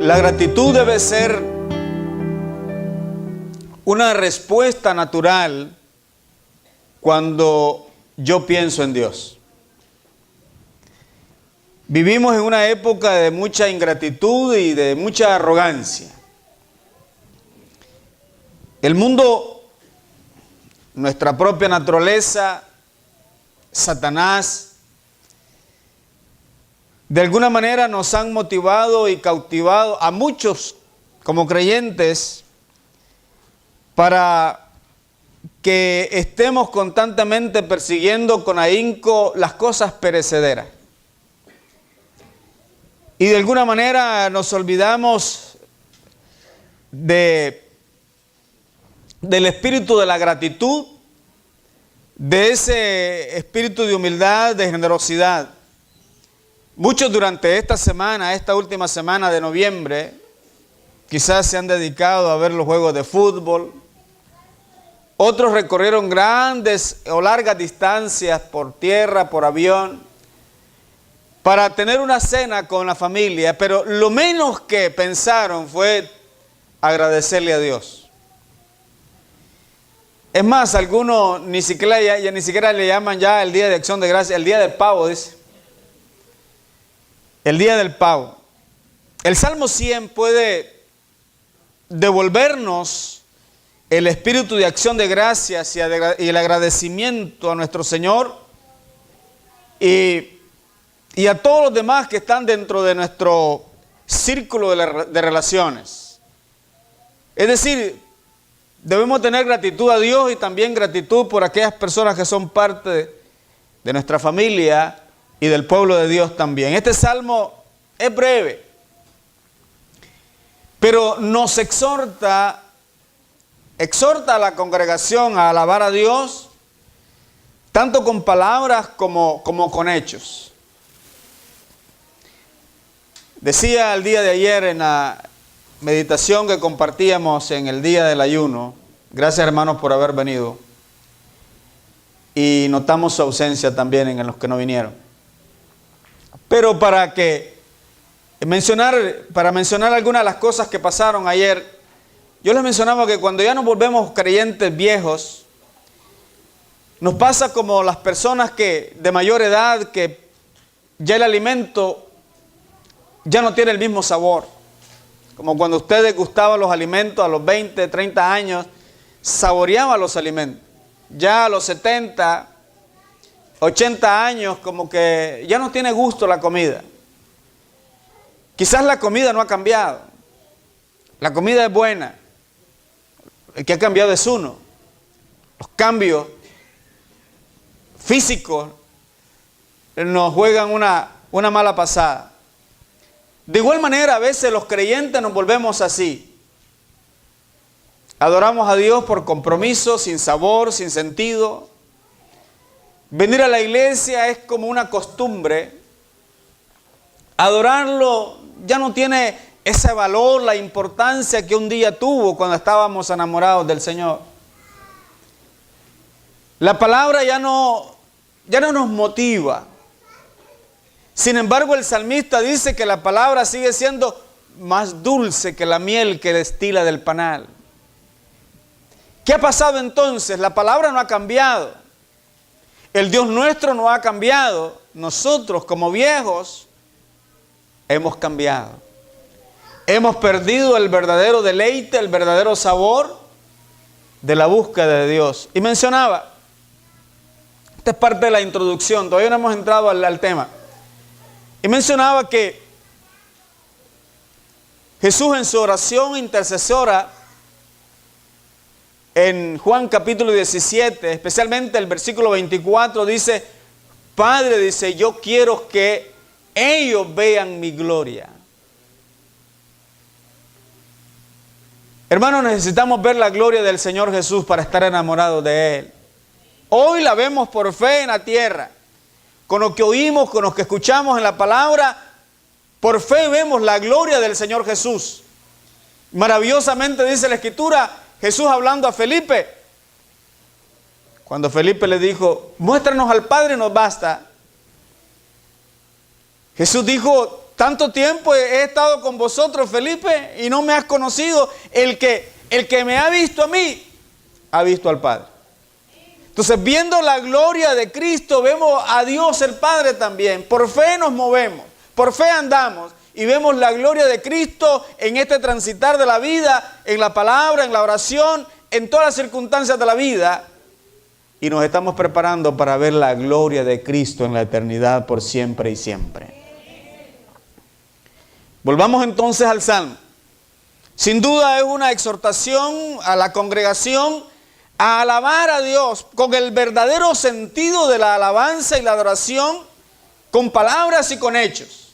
La gratitud debe ser una respuesta natural cuando yo pienso en Dios. Vivimos en una época de mucha ingratitud y de mucha arrogancia. El mundo, nuestra propia naturaleza, Satanás, de alguna manera nos han motivado y cautivado a muchos como creyentes para que estemos constantemente persiguiendo con ahínco las cosas perecederas. Y de alguna manera nos olvidamos del espíritu de la gratitud, de ese espíritu de humildad, de generosidad. Muchos durante esta última semana de noviembre, quizás se han dedicado a ver los juegos de fútbol. Otros recorrieron grandes o largas distancias por tierra, por avión, para tener una cena con la familia, pero lo menos que pensaron fue agradecerle a Dios. Es más, algunos ni siquiera le llaman ya el Día de Acción de Gracias, el Día del Pavo, dice. El Día del Pavo. El Salmo 100 puede devolvernos el espíritu de acción de gracias y el agradecimiento a nuestro Señor y a todos los demás que están dentro de nuestro círculo de relaciones. Es decir, debemos tener gratitud a Dios y también gratitud por aquellas personas que son parte de nuestra familia y del pueblo de Dios también. Este salmo es breve, pero nos exhorta a la congregación a alabar a Dios, tanto con palabras como con hechos. Decía el día de ayer en la meditación que compartíamos en el día del ayuno, gracias hermanos por haber venido, y notamos su ausencia también en los que no vinieron. Pero para mencionar algunas de las cosas que pasaron ayer, yo les mencionaba que cuando ya nos volvemos creyentes viejos, nos pasa como las personas que de mayor edad, que ya el alimento ya no tiene el mismo sabor. Como cuando ustedes gustaban los alimentos a los 20, 30 años, saboreaban los alimentos. Ya a los 70, 80 años, como que ya no tiene gusto la comida. Quizás la comida no ha cambiado. La comida es buena. El que ha cambiado es uno. Los cambios físicos nos juegan una mala pasada. De igual manera, a veces los creyentes nos volvemos así. Adoramos a Dios por compromiso, sin sabor, sin sentido. Venir a la iglesia es como una costumbre. Adorarlo ya no tiene ese valor, la importancia que un día tuvo cuando estábamos enamorados del Señor. La palabra ya no nos motiva. Sin embargo, el salmista dice que la palabra sigue siendo más dulce que la miel que destila del panal. ¿Qué ha pasado entonces? La palabra no ha cambiado. El Dios nuestro no ha cambiado. Nosotros, como viejos, hemos cambiado. Hemos perdido el verdadero deleite, el verdadero sabor de la búsqueda de Dios. Y mencionaba, esta es parte de la introducción, todavía no hemos entrado al tema. Y mencionaba que Jesús en su oración intercesora, en Juan capítulo 17, especialmente el versículo 24, dice, Padre, dice, yo quiero que ellos vean mi gloria. Hermanos, necesitamos ver la gloria del Señor Jesús para estar enamorados de Él. Hoy la vemos por fe en la tierra. Con lo que oímos, con lo que escuchamos en la palabra, por fe vemos la gloria del Señor Jesús. Maravillosamente dice la Escritura, Jesús hablando a Felipe. Cuando Felipe le dijo, muéstranos al Padre nos basta. Jesús dijo, tanto tiempo he estado con vosotros, Felipe, y no me has conocido. El que me ha visto a mí, ha visto al Padre. Entonces, viendo la gloria de Cristo, vemos a Dios el Padre también. Por fe nos movemos, por fe andamos y vemos la gloria de Cristo en este transitar de la vida, en la palabra, en la oración, en todas las circunstancias de la vida. Y nos estamos preparando para ver la gloria de Cristo en la eternidad por siempre y siempre. Volvamos entonces al Salmo. Sin duda es una exhortación a la congregación a alabar a Dios con el verdadero sentido de la alabanza y la adoración, con palabras y con hechos.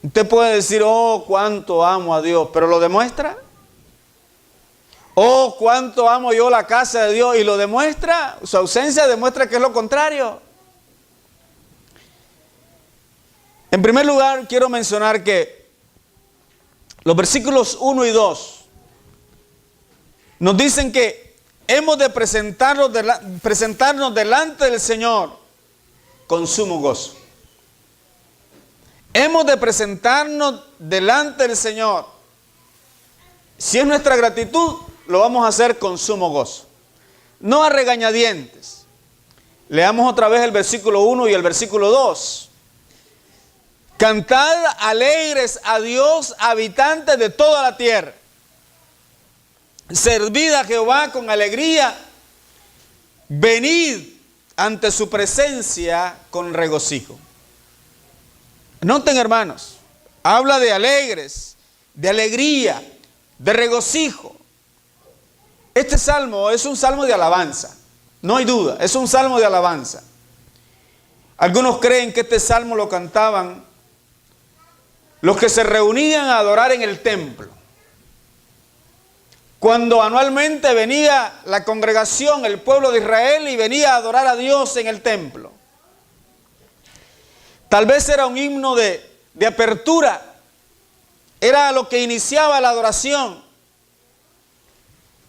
Usted puede decir, oh, cuánto amo a Dios, pero ¿lo demuestra? Oh, cuánto amo yo la casa de Dios, y lo demuestra. Su ausencia demuestra que es lo contrario. En primer lugar, quiero mencionar que los versículos 1 y 2 nos dicen que hemos de presentarnos delante del Señor con sumo gozo. Hemos de presentarnos delante del Señor. Si es nuestra gratitud, lo vamos a hacer con sumo gozo, no a regañadientes. Leamos otra vez el versículo 1 y el versículo 2. Cantad alegres a Dios, habitantes de toda la tierra. Servid a Jehová con alegría. Venid ante su presencia con regocijo. Noten, hermanos, habla de alegres, de alegría, de regocijo. Este salmo es un salmo de alabanza, no hay duda, es un salmo de alabanza. Algunos creen que este salmo lo cantaban los que se reunían a adorar en el templo. Cuando anualmente venía la congregación, el pueblo de Israel, y venía a adorar a Dios en el templo. Tal vez era un himno de apertura, era lo que iniciaba la adoración.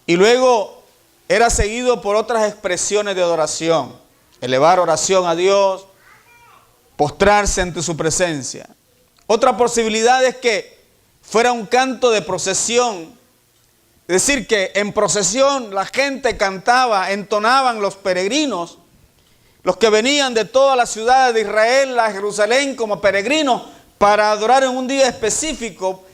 Y luego era seguido por otras expresiones de adoración. Elevar oración a Dios, postrarse ante su presencia. Otra posibilidad es que fuera un canto de procesión. Es decir, que en procesión la gente cantaba, entonaban los peregrinos, los que venían de todas las ciudades de Israel a Jerusalén como peregrinos para adorar en un día específico.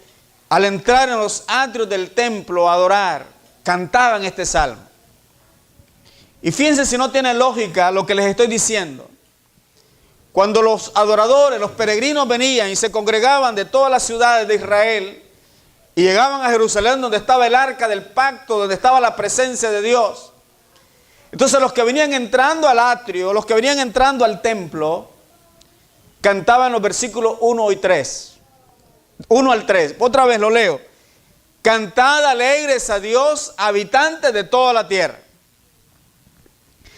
Al entrar en los atrios del templo a adorar, cantaban este salmo. Y fíjense si no tiene lógica lo que les estoy diciendo. Cuando los adoradores, los peregrinos venían y se congregaban de todas las ciudades de Israel y llegaban a Jerusalén, donde estaba el arca del pacto, donde estaba la presencia de Dios. Entonces los que venían entrando al atrio, los que venían entrando al templo, cantaban los versículos 1 y 3. 1 al 3. Otra vez lo leo. Cantad alegres a Dios, habitantes de toda la tierra.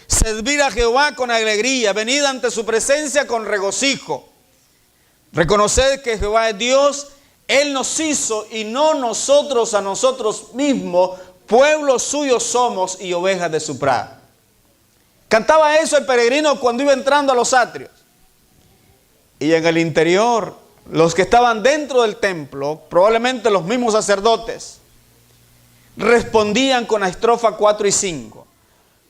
Servid a Jehová con alegría, venid ante su presencia con regocijo. Reconoced que Jehová es Dios, Él nos hizo y no nosotros a nosotros mismos, pueblo suyo somos y ovejas de su prado. Cantaba eso el peregrino cuando iba entrando a los atrios. Y en el interior, los que estaban dentro del templo, probablemente los mismos sacerdotes, respondían con la estrofa 4 y 5.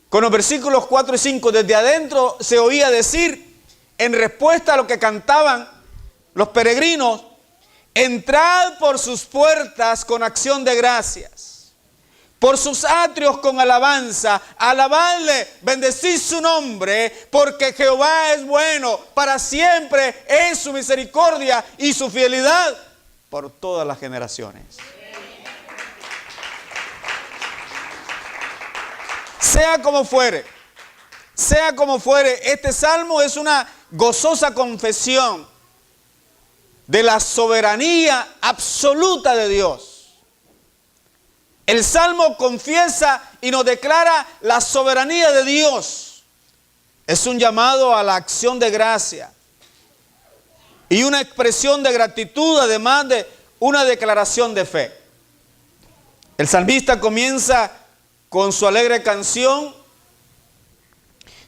Con los versículos 4 y 5, desde adentro se oía decir, en respuesta a lo que cantaban los peregrinos, entrad por sus puertas con acción de gracias, por sus atrios con alabanza, alabadle, bendecid su nombre, porque Jehová es bueno, para siempre es su misericordia y su fidelidad por todas las generaciones. Sea como fuere, este salmo es una gozosa confesión de la soberanía absoluta de Dios. El salmo confiesa y nos declara la soberanía de Dios. Es un llamado a la acción de gracia y una expresión de gratitud, además de una declaración de fe. El salmista comienza con su alegre canción,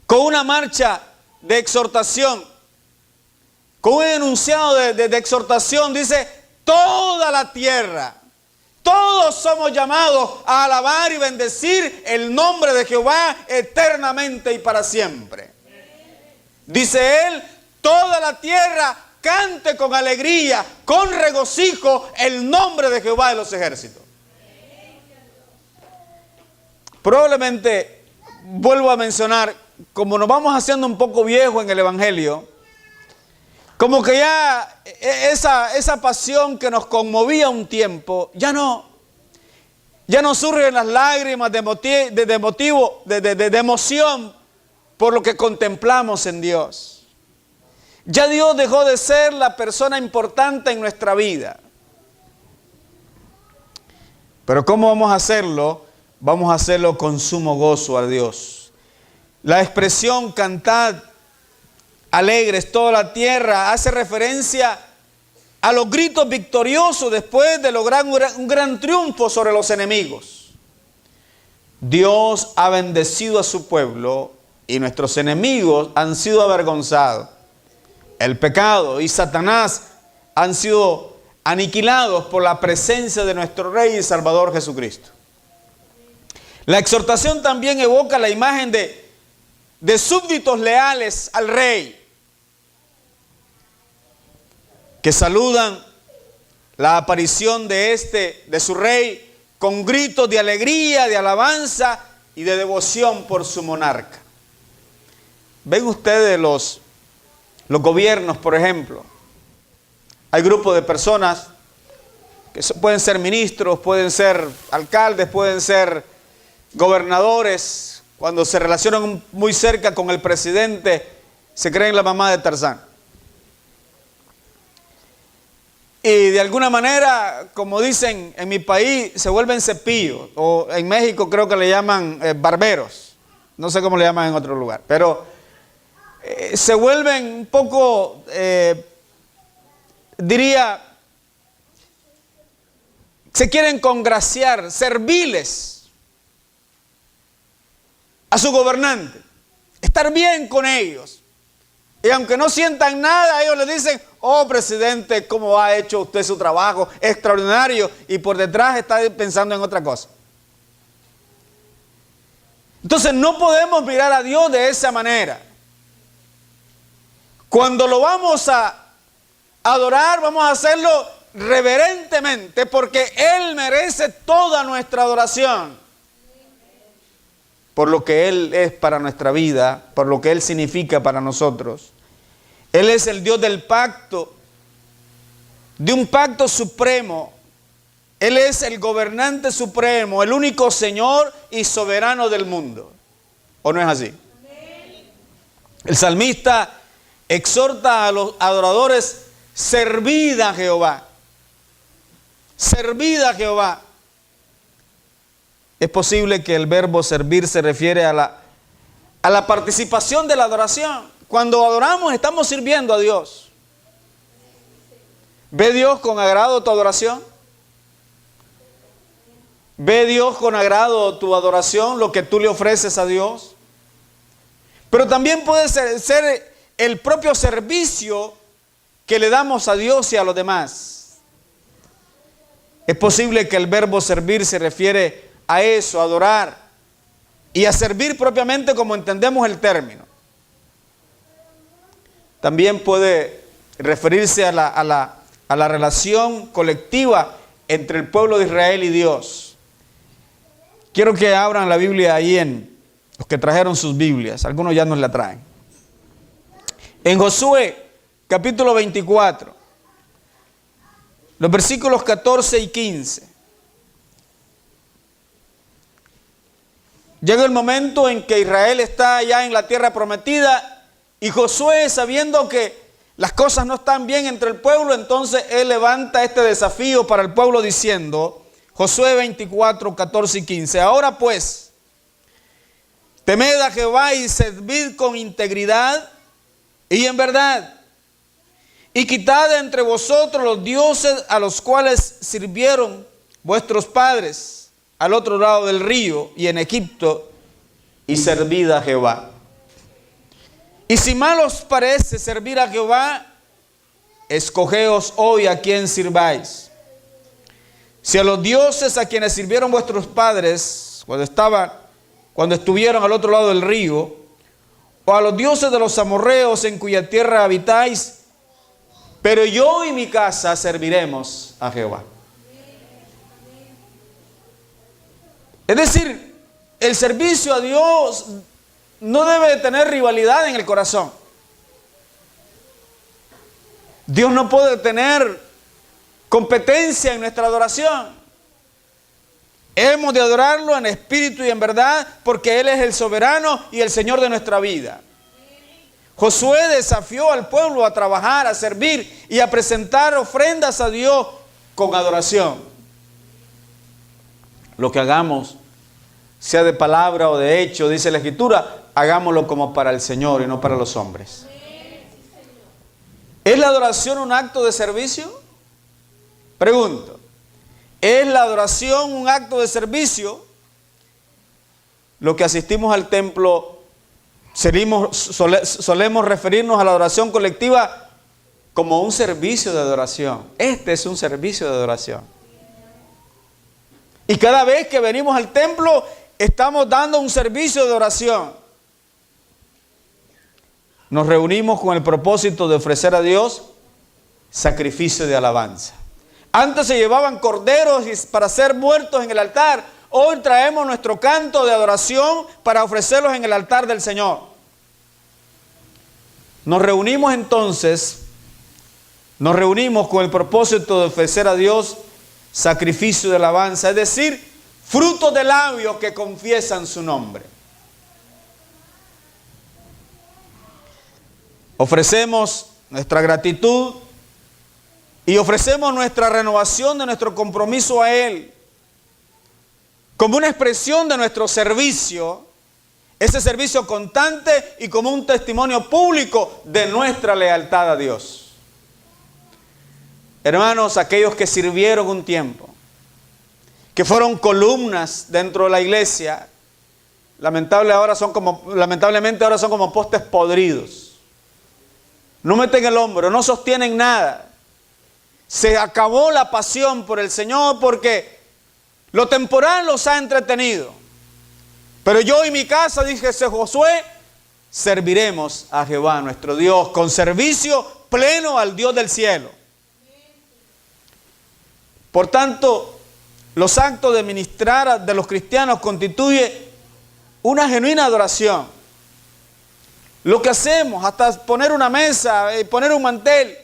con una marcha de exhortación, con un enunciado de exhortación, dice, toda la tierra, todos somos llamados a alabar y bendecir el nombre de Jehová eternamente y para siempre. Dice él, toda la tierra cante con alegría, con regocijo el nombre de Jehová de los ejércitos. Probablemente, vuelvo a mencionar, como nos vamos haciendo un poco viejos en el Evangelio, como que ya esa pasión que nos conmovía un tiempo, ya no surgen las lágrimas de emoción por lo que contemplamos en Dios. Ya Dios dejó de ser la persona importante en nuestra vida. Pero ¿cómo vamos a hacerlo? Vamos a hacerlo con sumo gozo a Dios. La expresión cantad alegres toda la tierra hace referencia a los gritos victoriosos después de lograr un gran triunfo sobre los enemigos. Dios ha bendecido a su pueblo y nuestros enemigos han sido avergonzados. El pecado y Satanás han sido aniquilados por la presencia de nuestro Rey y Salvador Jesucristo. La exhortación también evoca la imagen de súbditos leales al Rey, que saludan la aparición de su Rey con gritos de alegría, de alabanza y de devoción por su monarca. Ven ustedes los gobiernos, por ejemplo. Hay grupos de personas que pueden ser ministros, pueden ser alcaldes, pueden ser gobernadores. Cuando se relacionan muy cerca con el presidente, se creen la mamá de Tarzán. Y de alguna manera, como dicen en mi país, se vuelven cepillos. O en México creo que le llaman barberos. No sé cómo le llaman en otro lugar. Pero se vuelven un poco, diría, se quieren congraciar, serviles a su gobernante, estar bien con ellos. Y aunque no sientan nada, ellos le dicen, oh presidente, ¿cómo ha hecho usted su trabajo extraordinario? Y por detrás está pensando en otra cosa. Entonces no podemos mirar a Dios de esa manera. Cuando lo vamos a adorar, vamos a hacerlo reverentemente, porque Él merece toda nuestra adoración. Por lo que Él es para nuestra vida, por lo que Él significa para nosotros. Él es el Dios del pacto, de un pacto supremo. Él es el gobernante supremo, el único Señor y soberano del mundo. ¿O no es así? El salmista exhorta a los adoradores, servid a Jehová. Servid a Jehová. Es posible que el verbo servir se refiere a la participación de la adoración. Cuando adoramos, estamos sirviendo a Dios. ¿Ve Dios con agrado tu adoración? ¿Ve Dios con agrado tu adoración, lo que tú le ofreces a Dios? Pero también puede ser el propio servicio que le damos a Dios y a los demás. Es posible que el verbo servir se refiere a eso, a adorar, y a servir propiamente como entendemos el término. También puede referirse a la relación colectiva entre el pueblo de Israel y Dios. Quiero que abran la Biblia ahí los que trajeron sus Biblias, algunos ya nos la traen. En Josué, capítulo 24, los versículos 14 y 15. Llega el momento en que Israel está ya en la tierra prometida y Josué, sabiendo que las cosas no están bien entre el pueblo, entonces él levanta este desafío para el pueblo diciendo, Josué 24, 14 y 15, ahora pues, temed a Jehová y servid con integridad y en verdad, y quitad de entre vosotros los dioses a los cuales sirvieron vuestros padres al otro lado del río y en Egipto, y servid a Jehová. Y si mal os parece servir a Jehová, escogeos hoy a quién sirváis. Si a los dioses a quienes sirvieron vuestros padres cuando estuvieron al otro lado del río, o a los dioses de los amorreos en cuya tierra habitáis, pero yo y mi casa serviremos a Jehová. Es decir, el servicio a Dios no debe tener rivalidad en el corazón. Dios no puede tener competencia en nuestra adoración. Hemos de adorarlo en espíritu y en verdad, porque Él es el soberano y el Señor de nuestra vida. Josué desafió al pueblo a trabajar, a servir y a presentar ofrendas a Dios con adoración. Lo que hagamos, sea de palabra o de hecho, dice la Escritura, hagámoslo como para el Señor y no para los hombres. ¿Es la adoración un acto de servicio? Pregunto. ¿Es la adoración un acto de servicio? Los que asistimos al templo solemos referirnos a la adoración colectiva como un servicio de adoración. Este es un servicio de adoración. Y cada vez que venimos al templo, estamos dando un servicio de oración. Nos reunimos con el propósito de ofrecer a Dios sacrificio de alabanza. Antes se llevaban corderos para ser muertos en el altar. Hoy traemos nuestro canto de adoración para ofrecerlos en el altar del Señor. Nos reunimos entonces, con el propósito de ofrecer a Dios sacrificio de alabanza, es decir, frutos de labios que confiesan su nombre. Ofrecemos nuestra gratitud y ofrecemos nuestra renovación de nuestro compromiso a Él como una expresión de nuestro servicio, ese servicio constante y como un testimonio público de nuestra lealtad a Dios. Hermanos, aquellos que sirvieron un tiempo, que fueron columnas dentro de la iglesia, lamentablemente ahora son como postes podridos. No meten el hombro, no sostienen nada. Se acabó la pasión por el Señor porque lo temporal los ha entretenido. Pero yo y mi casa, dice Josué, serviremos a Jehová nuestro Dios con servicio pleno al Dios del cielo. Por tanto, los actos de ministrar de los cristianos constituyen una genuina adoración. Lo que hacemos, hasta poner una mesa, poner un mantel,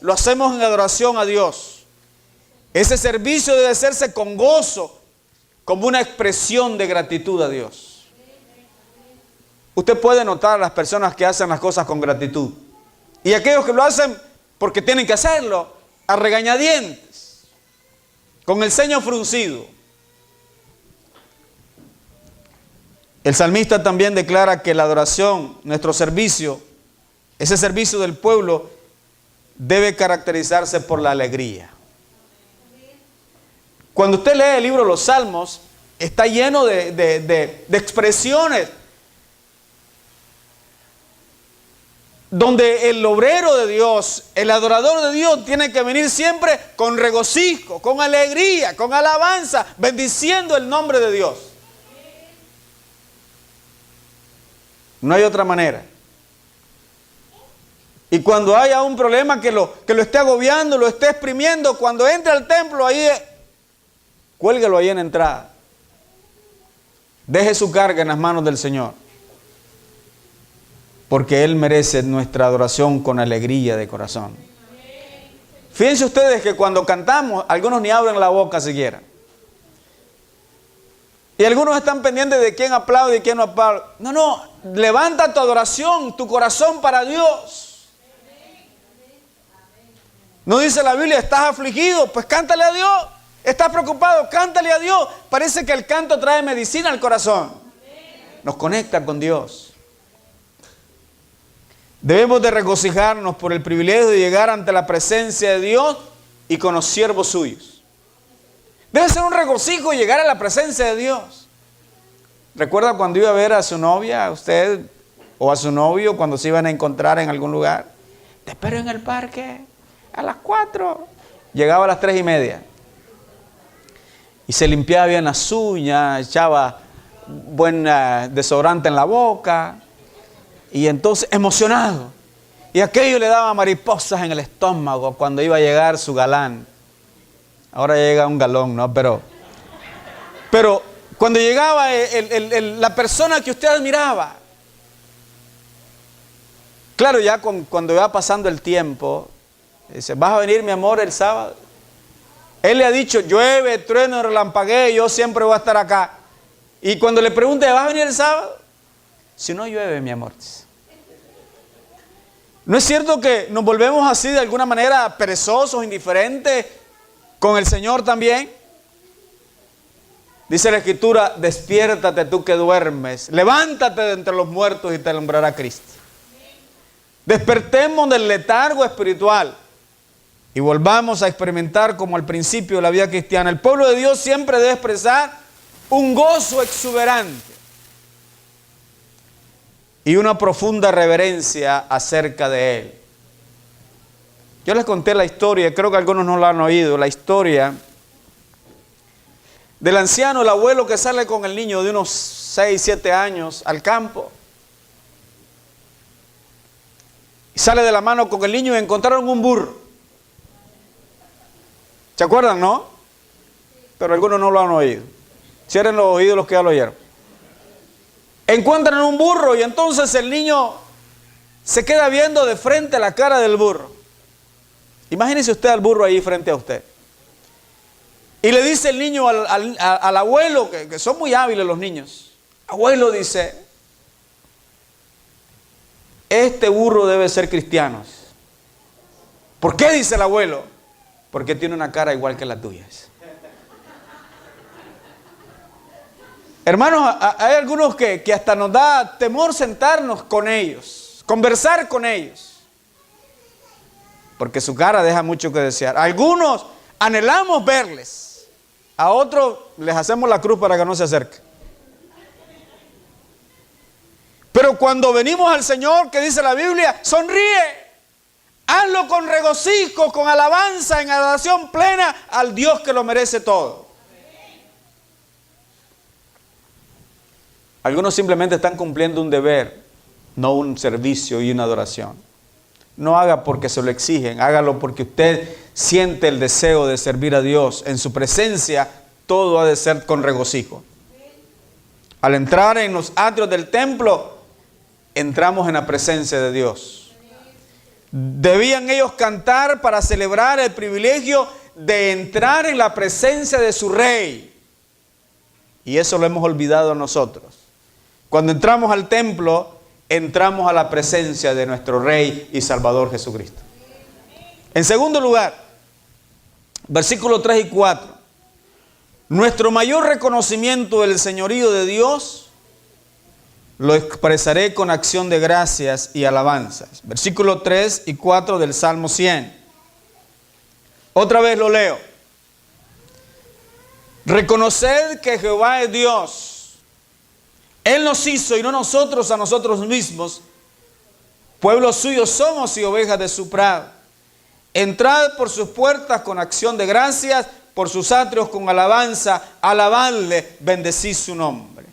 lo hacemos en adoración a Dios. Ese servicio debe hacerse con gozo, como una expresión de gratitud a Dios. Usted puede notar a las personas que hacen las cosas con gratitud. Y aquellos que lo hacen porque tienen que hacerlo, a regañadientes, con el ceño fruncido. El salmista también declara que la adoración, nuestro servicio, ese servicio del pueblo, debe caracterizarse por la alegría. Cuando usted lee el libro de los Salmos, está lleno de expresiones donde el obrero de Dios, el adorador de Dios, tiene que venir siempre con regocijo, con alegría, con alabanza, bendiciendo el nombre de Dios. No hay otra manera. Y cuando haya un problema que lo esté agobiando, lo esté exprimiendo, cuando entre al templo, ahí cuélguelo ahí en entrada. Deje su carga en las manos del Señor. Porque Él merece nuestra adoración con alegría de corazón. Fíjense ustedes que cuando cantamos, algunos ni abren la boca siquiera. Y algunos están pendientes de quién aplaude y quién no aplaude. No, levanta tu adoración, tu corazón para Dios. No dice la Biblia, ¿estás afligido? Pues cántale a Dios. ¿Estás preocupado? Cántale a Dios. Parece que el canto trae medicina al corazón. Nos conecta con Dios. Debemos de regocijarnos por el privilegio de llegar ante la presencia de Dios y con los siervos suyos. Debe ser un regocijo llegar a la presencia de Dios. ¿Recuerda cuando iba a ver a su novia, a usted o a su novio, cuando se iban a encontrar en algún lugar? Te espero en el parque. a las 4. Llegaba a las 3:30. Y se limpiaba bien las uñas, echaba buen desodorante en la boca. Y entonces, emocionado. Y aquello le daba mariposas en el estómago cuando iba a llegar su galán. Ahora llega un galón, ¿no? Pero cuando llegaba la persona que usted admiraba. Claro, ya cuando va pasando el tiempo, dice, ¿vas a venir, mi amor, el sábado? Él le ha dicho, llueve, trueno, relampaguee, yo siempre voy a estar acá. Y cuando le pregunte, ¿vas a venir el sábado? Si no llueve, mi amor. ¿No es cierto que nos volvemos así de alguna manera perezosos, indiferentes con el Señor también? Dice la Escritura, despiértate tú que duermes, levántate de entre los muertos y te alumbrará Cristo. Despertemos del letargo espiritual y volvamos a experimentar como al principio de la vida cristiana. El pueblo de Dios siempre debe expresar un gozo exuberante y una profunda reverencia acerca de Él. Yo les conté la historia, creo que algunos no la han oído, la historia del anciano, el abuelo que sale con el niño de unos 6, 7 años al campo. Y sale de la mano con el niño y encontraron un burro. ¿Se acuerdan, no? Pero algunos no lo han oído. Cierren los oídos los que ya lo oyeron. Encuentran un burro y entonces el niño se queda viendo de frente a la cara del burro. Imagínese usted al burro ahí frente a usted. Y le dice el niño al abuelo, que son muy hábiles los niños. Abuelo, dice, este burro debe ser cristiano. ¿Por qué? Dice el abuelo. Porque tiene una cara igual que la tuya. Hermanos, hay algunos que hasta nos da temor sentarnos con ellos, conversar con ellos. Porque su cara deja mucho que desear. Algunos anhelamos verles. A otros les hacemos la cruz para que no se acerquen. Pero cuando venimos al Señor, que dice la Biblia, sonríe. Hazlo con regocijo, con alabanza, en adoración plena al Dios que lo merece todo. Algunos simplemente están cumpliendo un deber, no un servicio y una adoración. No haga porque se lo exigen, hágalo porque usted siente el deseo de servir a Dios. En su presencia todo ha de ser con regocijo. Al entrar en los atrios del templo, entramos en la presencia de Dios. Debían ellos cantar para celebrar el privilegio de entrar en la presencia de su Rey. Y eso lo hemos olvidado nosotros. Cuando entramos al templo, entramos a la presencia de nuestro Rey y Salvador Jesucristo. En segundo lugar, versículos 3 y 4. Nuestro mayor reconocimiento del señorío de Dios lo expresaré con acción de gracias y alabanzas. Versículos 3 y 4 del Salmo 100. Otra vez lo leo. Reconoced que Jehová es Dios. Él nos hizo y no nosotros a nosotros mismos. Pueblo suyo somos y ovejas de su prado. Entrad por sus puertas con acción de gracias, por sus atrios con alabanza. Alabadle, bendecid su nombre.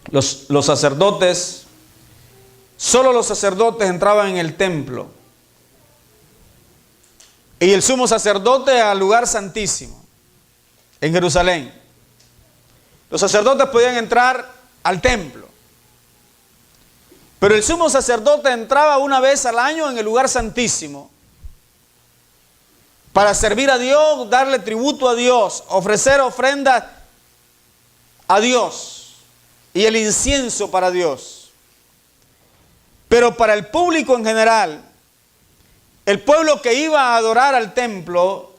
Los sacerdotes, solo los sacerdotes entraban en el templo. Y el sumo sacerdote al lugar santísimo, en Jerusalén. Los sacerdotes podían entrar al templo. Pero el sumo sacerdote entraba una vez al año en el lugar santísimo para servir a Dios, darle tributo a Dios, ofrecer ofrendas a Dios y el incienso para Dios. Pero para el público en general, el pueblo que iba a adorar al templo,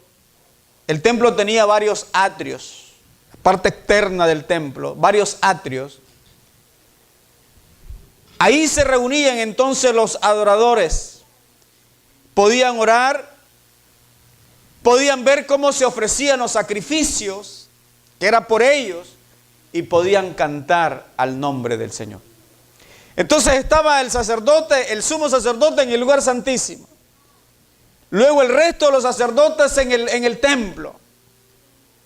el templo tenía varios atrios, la parte externa del templo, varios atrios. Ahí se reunían entonces los adoradores, podían orar, podían ver cómo se ofrecían los sacrificios, que era por ellos, y podían cantar al nombre del Señor. Entonces estaba el sacerdote, el sumo sacerdote en el lugar santísimo. Luego el resto de los sacerdotes en el templo.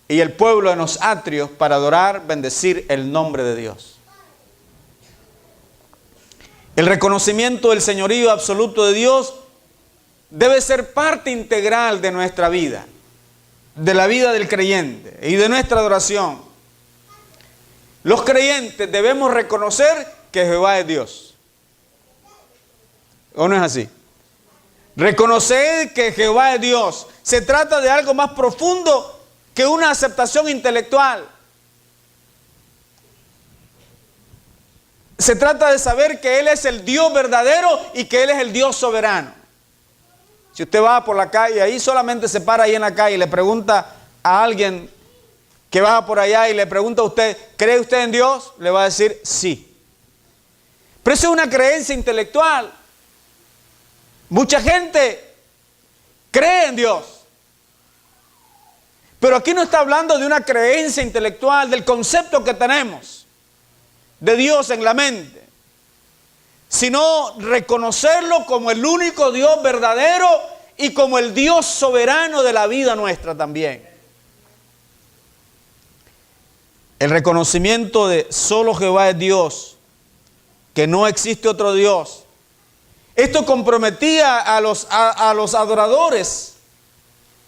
Y el pueblo en los atrios para adorar, bendecir el nombre de Dios. El reconocimiento del señorío absoluto de Dios debe ser parte integral de nuestra vida, de la vida del creyente y de nuestra adoración. Los creyentes debemos reconocer que Jehová es Dios. ¿O no es así? Reconocer que Jehová es Dios. Se trata de algo más profundo que una aceptación intelectual. Se trata de saber que Él es el Dios verdadero y que Él es el Dios soberano. Si usted va por la calle, ahí solamente se para ahí en la calle y le pregunta a alguien que va por allá y le pregunta a usted, ¿cree usted en Dios? Le va a decir sí. Pero eso es una creencia intelectual. Mucha gente cree en Dios. Pero aquí no está hablando de una creencia intelectual, del concepto que tenemos de Dios en la mente, sino reconocerlo como el único Dios verdadero y como el Dios soberano de la vida nuestra también. El reconocimiento de solo Jehová es Dios, que no existe otro Dios. Esto comprometía a los adoradores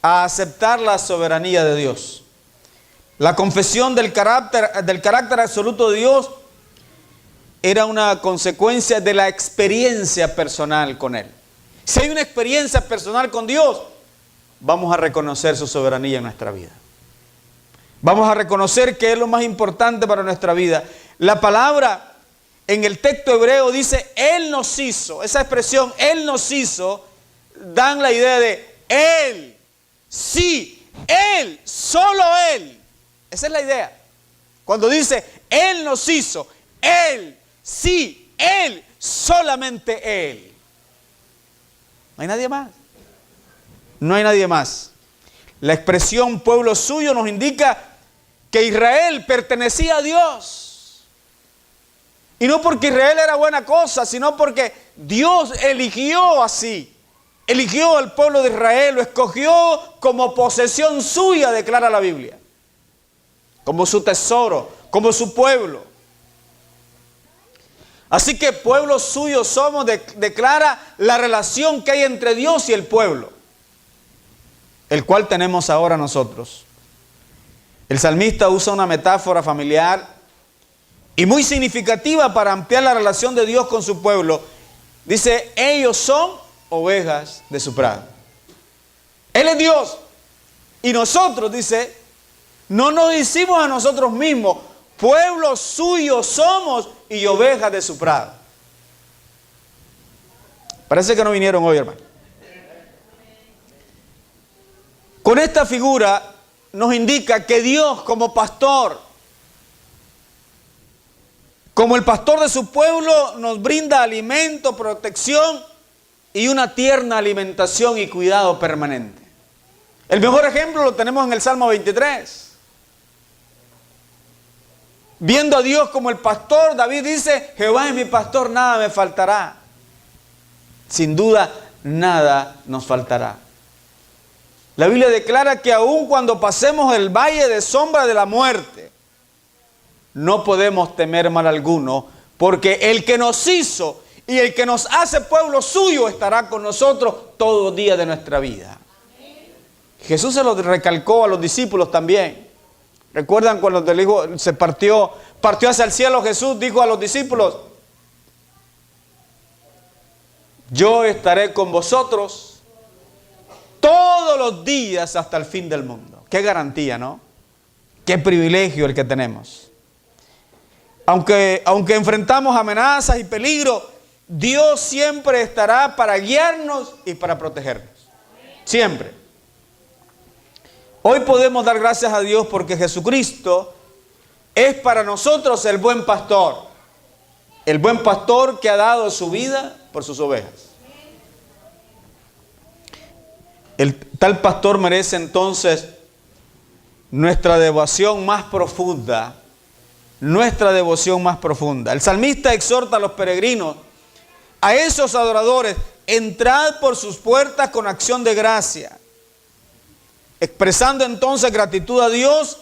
a aceptar la soberanía de Dios. La confesión del carácter absoluto de Dios era una consecuencia de la experiencia personal con Él. Si hay una experiencia personal con Dios, vamos a reconocer su soberanía en nuestra vida. Vamos a reconocer que es lo más importante para nuestra vida. La palabra en el texto hebreo dice, Él nos hizo. Esa expresión, Él nos hizo, dan la idea de Él. Sí, Él, solo Él. Esa es la idea. Cuando dice, Él nos hizo, Él, sí, Él, solamente Él. No hay nadie más. No hay nadie más. La expresión pueblo suyo nos indica que Israel pertenecía a Dios. Y no porque Israel era buena cosa, sino porque Dios eligió así. Eligió al pueblo de Israel, lo escogió como posesión suya, declara la Biblia. Como su tesoro, como su pueblo. Así que pueblo suyo somos, declara la relación que hay entre Dios y el pueblo, el cual tenemos ahora nosotros. El salmista usa una metáfora familiar y muy significativa para ampliar la relación de Dios con su pueblo. Dice, ellos son ovejas de su prado. Él es Dios. Y nosotros, dice, no nos hicimos a nosotros mismos, pueblo suyo somos y ovejas de su prado. Parece que no vinieron hoy, hermano. Con esta figura nos indica que Dios como pastor, como el pastor de su pueblo, nos brinda alimento, protección y una tierna alimentación y cuidado permanente. El mejor ejemplo lo tenemos en el Salmo 23. Viendo a Dios como el pastor, David dice, Jehová es mi pastor, nada me faltará. Sin duda, nada nos faltará. La Biblia declara que aun cuando pasemos el valle de sombra de la muerte, no podemos temer mal alguno, porque el que nos hizo y el que nos hace pueblo suyo estará con nosotros todos los días de nuestra vida. Jesús se lo recalcó a los discípulos también. ¿Recuerdan cuando el Hijo se partió hacia el cielo? Jesús dijo a los discípulos, yo estaré con vosotros todos los días hasta el fin del mundo. Qué garantía, ¿no? Qué privilegio el que tenemos. Aunque enfrentamos amenazas y peligros, Dios siempre estará para guiarnos y para protegernos. Siempre. Hoy podemos dar gracias a Dios porque Jesucristo es para nosotros el buen pastor. El buen pastor que ha dado su vida por sus ovejas. El tal pastor merece entonces nuestra devoción más profunda nuestra devoción más profunda. El salmista exhorta a los peregrinos, a esos adoradores: entrad por sus puertas con acción de gracia, expresando entonces gratitud a Dios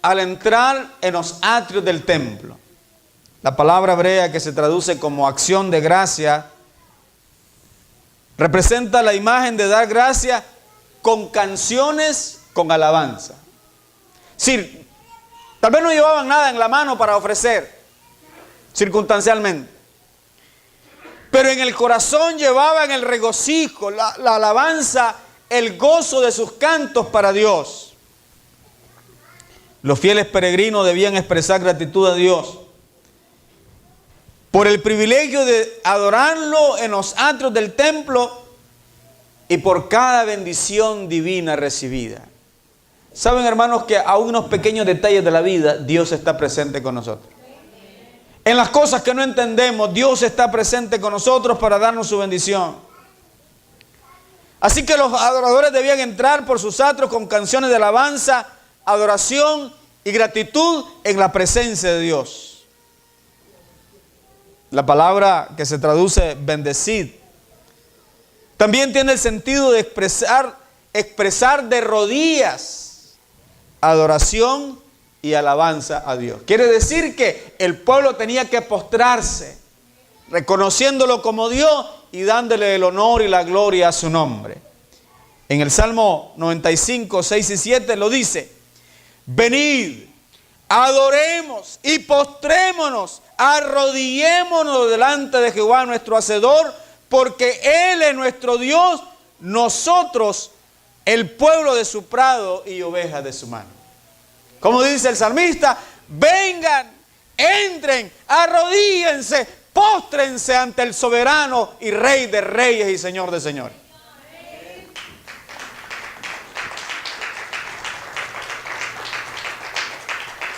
al entrar en los atrios del templo. La palabra hebrea que se traduce como acción de gracia representa la imagen de dar gracia con canciones, con alabanza. Sí, tal vez no llevaban nada en la mano para ofrecer, circunstancialmente, pero en el corazón llevaban el regocijo, la alabanza, el gozo de sus cantos para Dios. Los fieles peregrinos debían expresar gratitud a Dios por el privilegio de adorarlo en los atrios del templo y por cada bendición divina recibida. Saben, hermanos, que a unos pequeños detalles de la vida Dios está presente con nosotros. En las cosas que no entendemos, Dios está presente con nosotros para darnos su bendición. Así que los adoradores debían entrar por sus atrios con canciones de alabanza, adoración y gratitud en la presencia de Dios. La palabra que se traduce bendecid también tiene el sentido de expresar de rodillas adoración y alabanza a Dios. Quiere decir que el pueblo tenía que postrarse, reconociéndolo como Dios y dándole el honor y la gloria a su nombre. En el Salmo 95, 6 y 7 lo dice: venid, adoremos y postrémonos, arrodillémonos delante de Jehová nuestro Hacedor, porque Él es nuestro Dios, nosotros el pueblo de su prado y ovejas de su mano. Como dice el salmista: vengan, entren, arrodíllense, póstrense ante el soberano y Rey de reyes y Señor de señores.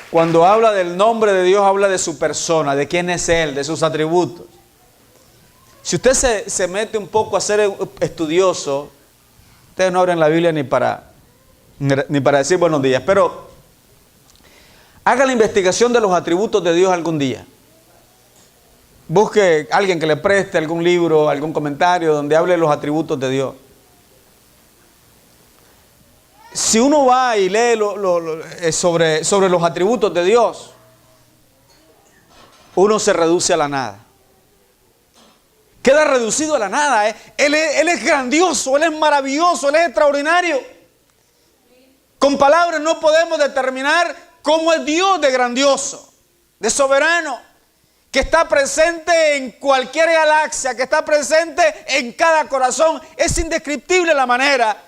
Cuando habla del nombre de Dios, habla de su persona, de quién es Él, de sus atributos. Si usted se mete un poco a ser estudioso, ustedes no abren la Biblia ni para decir buenos días, pero haga la investigación de los atributos de Dios algún día. Busque a alguien que le preste algún libro, algún comentario donde hable de los atributos de Dios. Si uno va y lee sobre los atributos de Dios, uno se reduce a la nada. Queda reducido a la nada. Él es grandioso, Él es maravilloso, Él es extraordinario. Con palabras no podemos determinar cómo es Dios de grandioso, de soberano, que está presente en cualquier galaxia, que está presente en cada corazón. Es indescriptible la manera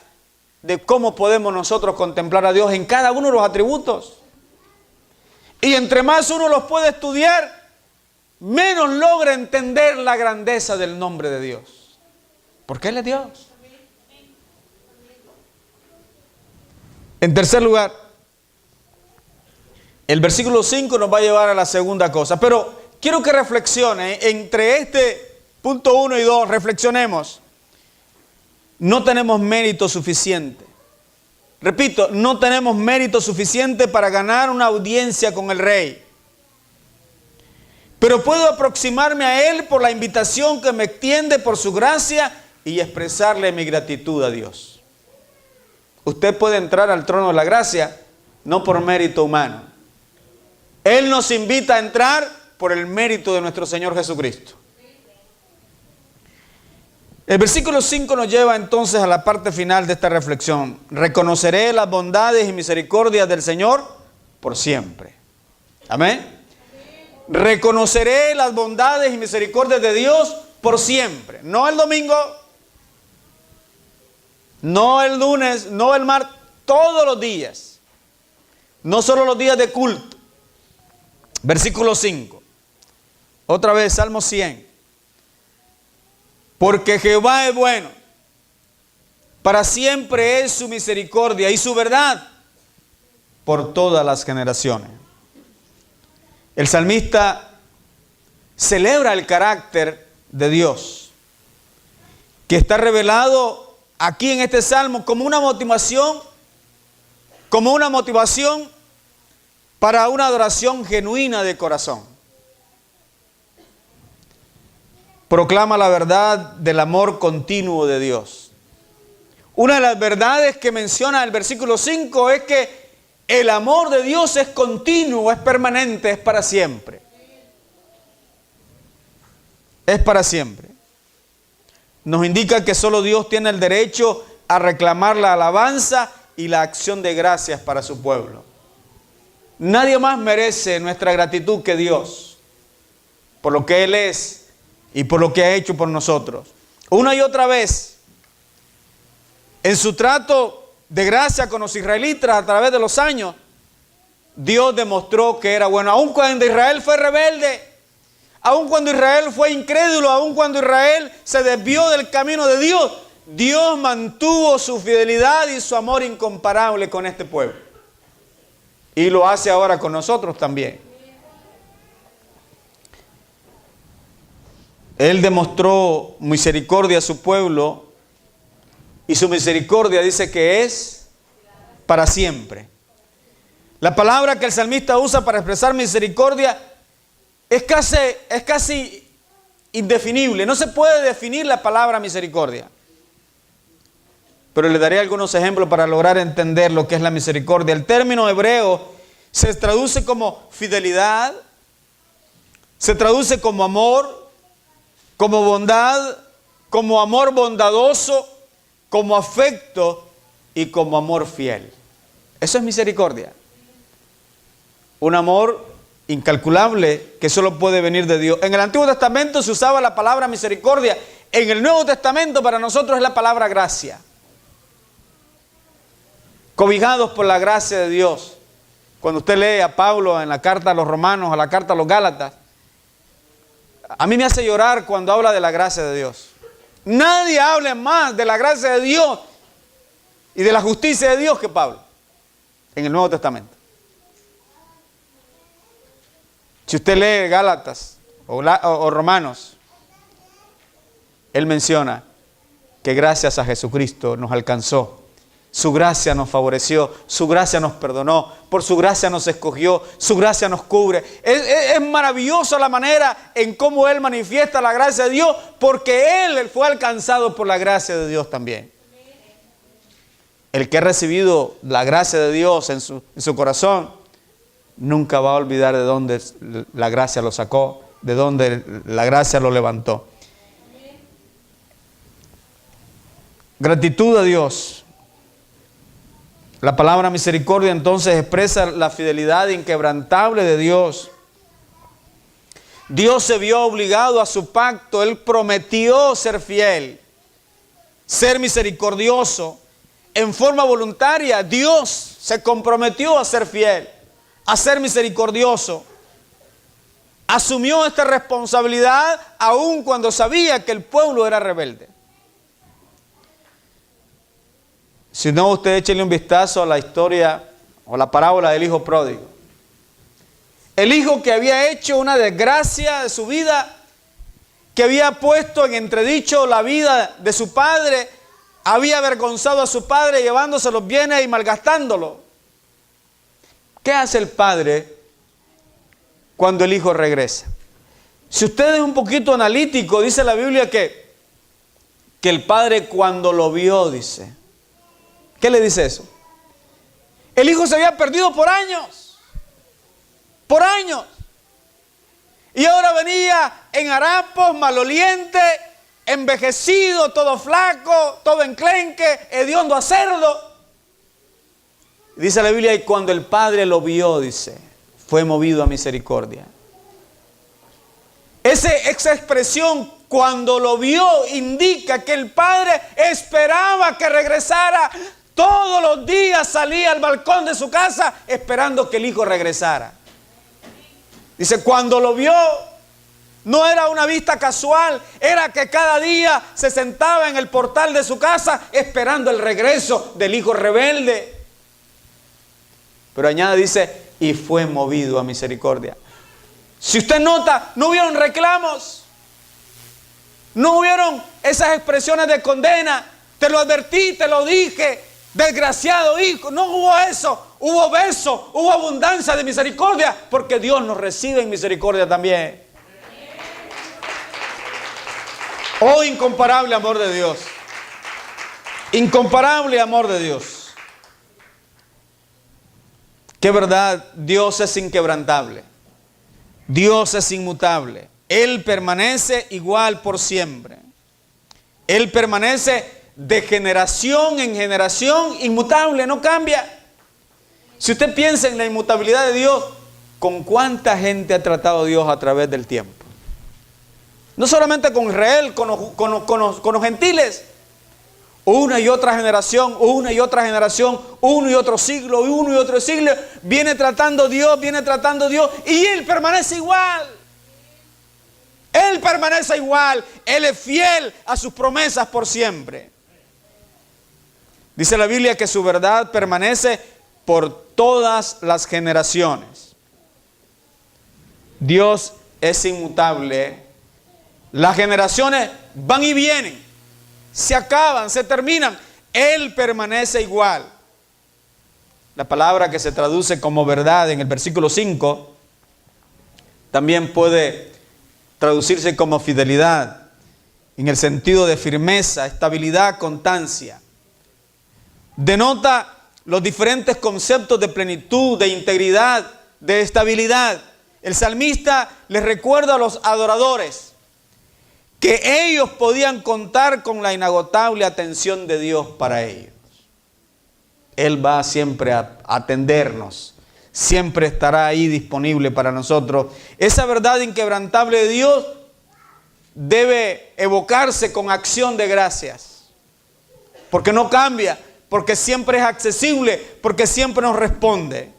de cómo podemos nosotros contemplar a Dios en cada uno de los atributos. Y entre más uno los puede estudiar, menos logra entender la grandeza del nombre de Dios. Porque Él es Dios. En tercer lugar, el versículo 5 nos va a llevar a la segunda cosa. Pero quiero que reflexione entre este punto 1 y 2, reflexionemos. No tenemos mérito suficiente. Repito, no tenemos mérito suficiente para ganar una audiencia con el Rey. Pero puedo aproximarme a Él por la invitación que me extiende por su gracia y expresarle mi gratitud a Dios. Usted puede entrar al trono de la gracia no por mérito humano. Él nos invita a entrar por el mérito de nuestro Señor Jesucristo. El versículo 5 nos lleva entonces a la parte final de esta reflexión. Reconoceré las bondades y misericordias del Señor por siempre. Amén. Reconoceré las bondades y misericordias de Dios por siempre. No el domingo, no el lunes, no el martes, todos los días. No solo los días de culto. Versículo 5. Otra vez, Salmo 100. Porque Jehová es bueno, para siempre es su misericordia y su verdad por todas las generaciones. El salmista celebra el carácter de Dios, que está revelado aquí en este salmo como una motivación para una adoración genuina de corazón. Proclama la verdad del amor continuo de Dios. Una de las verdades que menciona el versículo 5 es que el amor de Dios es continuo, es permanente, es para siempre. Es para siempre. Nos indica que solo Dios tiene el derecho a reclamar la alabanza y la acción de gracias para su pueblo. Nadie más merece nuestra gratitud que Dios, por lo que Él es y por lo que ha hecho por nosotros. Una y otra vez, en su trato de gracia con los israelitas a través de los años, Dios demostró que era bueno. Aun cuando Israel fue rebelde, aun cuando Israel fue incrédulo, aun cuando Israel se desvió del camino de Dios, Dios mantuvo su fidelidad y su amor incomparable con este pueblo. Y lo hace ahora con nosotros también. Él demostró misericordia a su pueblo y su misericordia dice que es para siempre. La palabra que el salmista usa para expresar misericordia es casi indefinible. No se puede definir la palabra misericordia. Pero le daré algunos ejemplos para lograr entender lo que es la misericordia. El término hebreo se traduce como fidelidad, se traduce como amor, como bondad, como amor bondadoso, como afecto y como amor fiel. Eso es misericordia. Un amor incalculable que solo puede venir de Dios. En el Antiguo Testamento se usaba la palabra misericordia. En el Nuevo Testamento para nosotros es la palabra gracia. Cobijados por la gracia de Dios. Cuando usted lee a Pablo en la carta a los Romanos, a la carta a los Gálatas, a mí me hace llorar cuando habla de la gracia de Dios. Nadie habla más de la gracia de Dios y de la justicia de Dios que Pablo en el Nuevo Testamento. Si usted lee Gálatas o Romanos, él menciona que gracias a Jesucristo nos alcanzó. Su gracia nos favoreció, su gracia nos perdonó, por su gracia nos escogió, su gracia nos cubre. Es maravillosa la manera en cómo Él manifiesta la gracia de Dios, porque Él fue alcanzado por la gracia de Dios también. El que ha recibido la gracia de Dios en su corazón, nunca va a olvidar de dónde la gracia lo sacó, de dónde la gracia lo levantó. Gratitud a Dios. La palabra misericordia entonces expresa la fidelidad inquebrantable de Dios. Dios se vio obligado a su pacto. Él prometió ser fiel, ser misericordioso. En forma voluntaria, Dios se comprometió a ser fiel, a ser misericordioso. Asumió esta responsabilidad aun cuando sabía que el pueblo era rebelde. Si no, usted échele un vistazo a la historia o la parábola del hijo pródigo. El hijo que había hecho una desgracia de su vida, que había puesto en entredicho la vida de su padre, había avergonzado a su padre llevándose los bienes y malgastándolo. ¿Qué hace el padre cuando el hijo regresa? Si usted es un poquito analítico, dice la Biblia que el padre cuando lo vio, dice... ¿Qué le dice eso? El hijo se había perdido por años. Por años. Y ahora venía en harapos, maloliente, envejecido, todo flaco, todo enclenque, hediondo a cerdo. Dice la Biblia, y cuando el padre lo vio, dice, fue movido a misericordia. Esa expresión, cuando lo vio, indica que el padre esperaba que regresara. Todos los días salía al balcón de su casa esperando que el hijo regresara. Dice, cuando lo vio, no era una vista casual, era que cada día se sentaba en el portal de su casa esperando el regreso del hijo rebelde. Pero añade, dice, y fue movido a misericordia. Si usted nota, no hubieron reclamos, no hubieron esas expresiones de condena. Te lo advertí, te lo dije, Desgraciado hijo, no hubo eso, hubo beso, hubo abundancia de misericordia, porque Dios nos recibe en misericordia también. Oh, incomparable amor de Dios. Incomparable amor de Dios. Qué verdad, Dios es inquebrantable. Dios es inmutable. Él permanece igual por siempre. Él permanece de generación en generación, inmutable, no cambia. Si usted piensa en la inmutabilidad de Dios, ¿con cuánta gente ha tratado Dios a través del tiempo? No solamente con Israel, con los gentiles. Una y otra generación, uno y otro siglo, viene tratando Dios, y Él permanece igual. Él permanece igual, Él es fiel a sus promesas por siempre. Dice la Biblia que su verdad permanece por todas las generaciones. Dios es inmutable. Las generaciones van y vienen, se acaban, se terminan. Él permanece igual. La palabra que se traduce como verdad en el versículo 5 también puede traducirse como fidelidad, en el sentido de firmeza, estabilidad, constancia. Denota los diferentes conceptos de plenitud, de integridad, de estabilidad. El salmista les recuerda a los adoradores que ellos podían contar con la inagotable atención de Dios para ellos. Él va siempre a atendernos, siempre estará ahí disponible para nosotros. Esa verdad inquebrantable de Dios debe evocarse con acción de gracias, porque no cambia, porque siempre es accesible, porque siempre nos responde.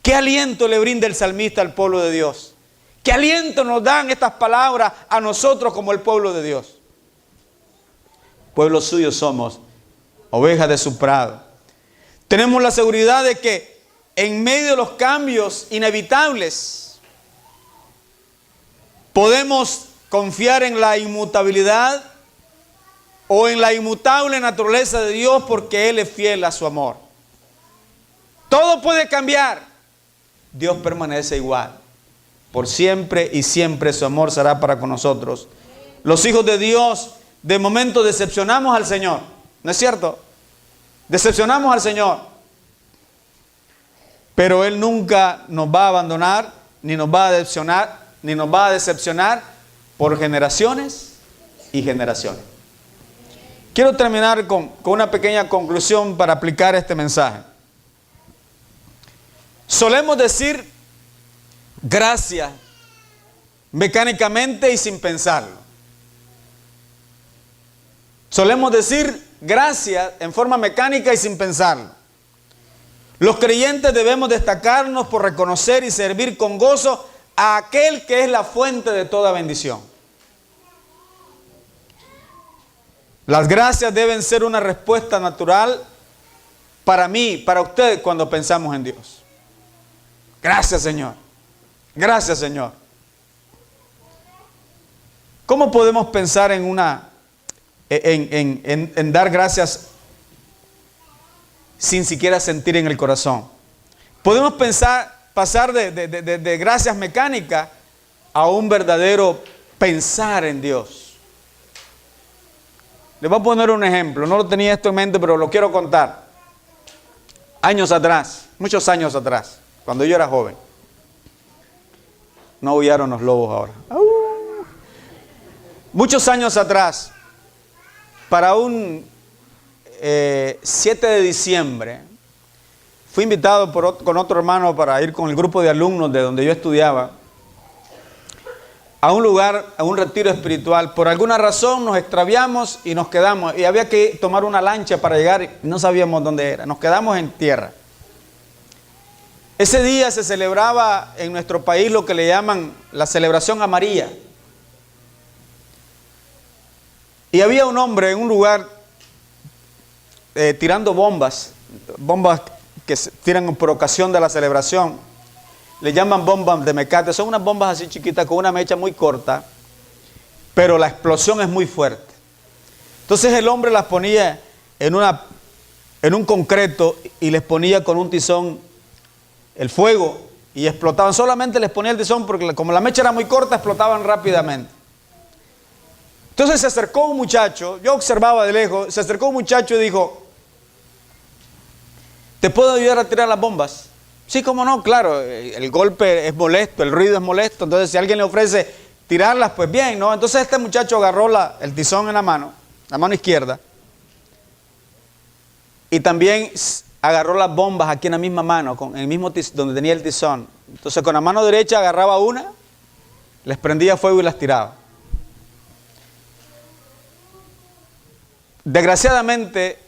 ¿Qué aliento le brinda el salmista al pueblo de Dios? ¿Qué aliento nos dan estas palabras a nosotros como el pueblo de Dios? Pueblo suyo somos, ovejas de su prado. Tenemos la seguridad de que en medio de los cambios inevitables podemos confiar en la inmutabilidad o en la inmutable naturaleza de Dios, porque Él es fiel a su amor. Todo puede cambiar, Dios permanece igual. Por siempre y siempre su amor será para con nosotros. Los hijos de Dios de momento decepcionamos al Señor, ¿no es cierto? Decepcionamos al Señor, pero Él nunca nos va a abandonar, ni nos va a decepcionar por generaciones y generaciones. Quiero terminar con una pequeña conclusión para aplicar este mensaje. Solemos decir gracias mecánicamente y sin pensarlo. Solemos decir gracias en forma mecánica y sin pensarlo. Los creyentes debemos destacarnos por reconocer y servir con gozo a aquel que es la fuente de toda bendición. Las gracias deben ser una respuesta natural para mí, para usted, cuando pensamos en Dios. Gracias, Señor. Gracias, Señor. ¿Cómo podemos pensar en dar gracias sin siquiera sentir en el corazón? Podemos pasar de gracias mecánicas a un verdadero pensar en Dios. Les voy a poner un ejemplo. No lo tenía esto en mente, pero lo quiero contar. Años atrás, muchos años atrás, cuando yo era joven. No aullaron los lobos ahora. Muchos años atrás, para un 7 de diciembre, fui invitado con otro hermano para ir con el grupo de alumnos de donde yo estudiaba a un lugar, a un retiro espiritual. Por alguna razón nos extraviamos y nos quedamos, y había que tomar una lancha para llegar y no sabíamos dónde era. Nos quedamos en tierra. Ese día se celebraba en nuestro país lo que le llaman la celebración a María. Y había un hombre en un lugar tirando bombas que se tiran por ocasión de la celebración. Le llaman bombas de mecate. Son unas bombas así chiquitas con una mecha muy corta, pero la explosión es muy fuerte. Entonces el hombre las ponía en en un concreto y les ponía con un tizón el fuego y explotaban. Solamente les ponía el tizón porque como la mecha era muy corta, explotaban rápidamente. Entonces se acercó un muchacho, yo observaba de lejos, se acercó un muchacho y dijo, ¿te puedo ayudar a tirar las bombas? Sí, cómo no, claro, el golpe es molesto, el ruido es molesto, entonces si alguien le ofrece tirarlas, pues bien, ¿no? Entonces este muchacho agarró el tizón en la mano izquierda, y también agarró las bombas aquí en la misma mano, en el mismo donde tenía el tizón. Entonces con la mano derecha agarraba una, les prendía fuego y las tiraba. Desgraciadamente,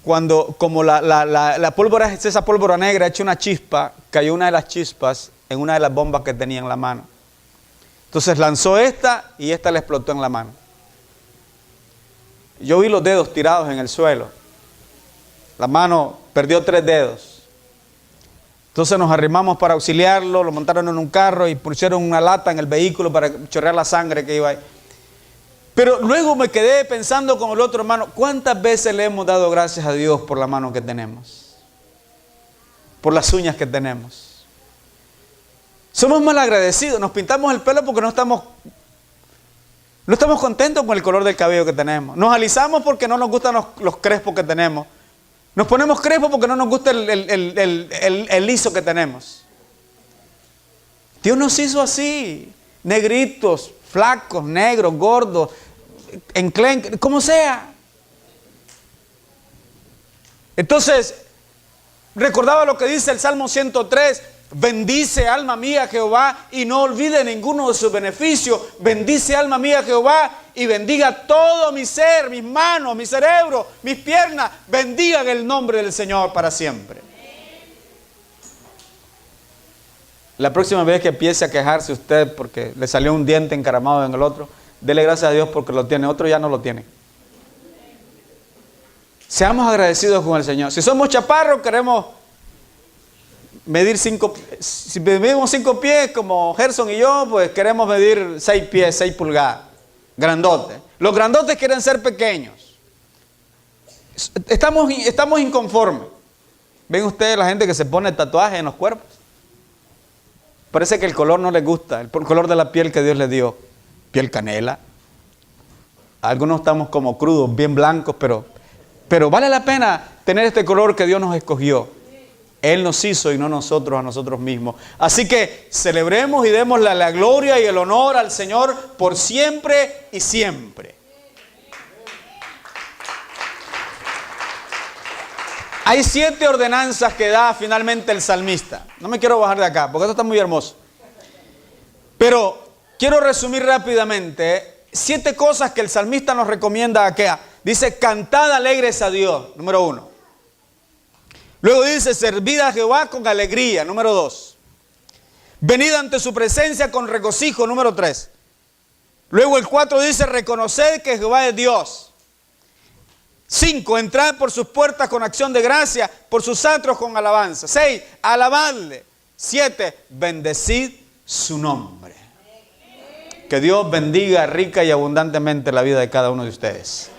como la pólvora, esa pólvora negra hecha una chispa, cayó una de las chispas en una de las bombas que tenía en la mano. Entonces lanzó esta y esta le explotó en la mano. Yo vi los dedos tirados en el suelo. La mano perdió 3 dedos. Entonces nos arrimamos para auxiliarlo, lo montaron en un carro y pusieron una lata en el vehículo para chorrear la sangre que iba ahí. Pero luego me quedé pensando con el otro hermano, ¿cuántas veces le hemos dado gracias a Dios por la mano que tenemos? Por las uñas que tenemos. Somos mal agradecidos, nos pintamos el pelo porque no estamos contentos con el color del cabello que tenemos. Nos alisamos porque no nos gustan los crespos que tenemos. Nos ponemos crespos porque no nos gusta el liso que tenemos. Dios nos hizo así, negritos, flacos, negros, gordos, enclenques, como sea. Entonces, recordaba lo que dice el Salmo 103, bendice alma mía Jehová y no olvide ninguno de sus beneficios. Bendice alma mía Jehová y bendiga todo mi ser, mis manos, mi cerebro, mis piernas. Bendigan el nombre del Señor para siempre. La próxima vez que empiece a quejarse usted porque le salió un diente encaramado en el otro, dele gracias a Dios porque lo tiene, otro ya no lo tiene. Seamos agradecidos con el Señor. Si somos chaparros, queremos medir 5, si medimos 5 pies como Gerson y yo, pues queremos medir 6 pies, 6 pulgadas, grandotes. Los grandotes quieren ser pequeños. Estamos inconformes. ¿Ven ustedes la gente que se pone tatuajes en los cuerpos? Parece que el color no les gusta, el color de la piel que Dios les dio, piel canela. Algunos estamos como crudos, bien blancos, pero vale la pena tener este color que Dios nos escogió. Él nos hizo y no nosotros a nosotros mismos. Así que celebremos y demos la gloria y el honor al Señor por siempre y siempre. Hay 7 ordenanzas que da finalmente el salmista. No me quiero bajar de acá porque esto está muy hermoso. Pero quiero resumir rápidamente 7 cosas que el salmista nos recomienda a que dice, cantad alegres a Dios, número 1. Luego dice, servid a Jehová con alegría, número 2. Venid ante su presencia con regocijo, número 3. Luego el 4 dice, reconoced que Jehová es Dios. 5, entrad por sus puertas con acción de gracia, por sus atrios con alabanza. 6, alabadle. 7, bendecid su nombre. Que Dios bendiga rica y abundantemente la vida de cada uno de ustedes.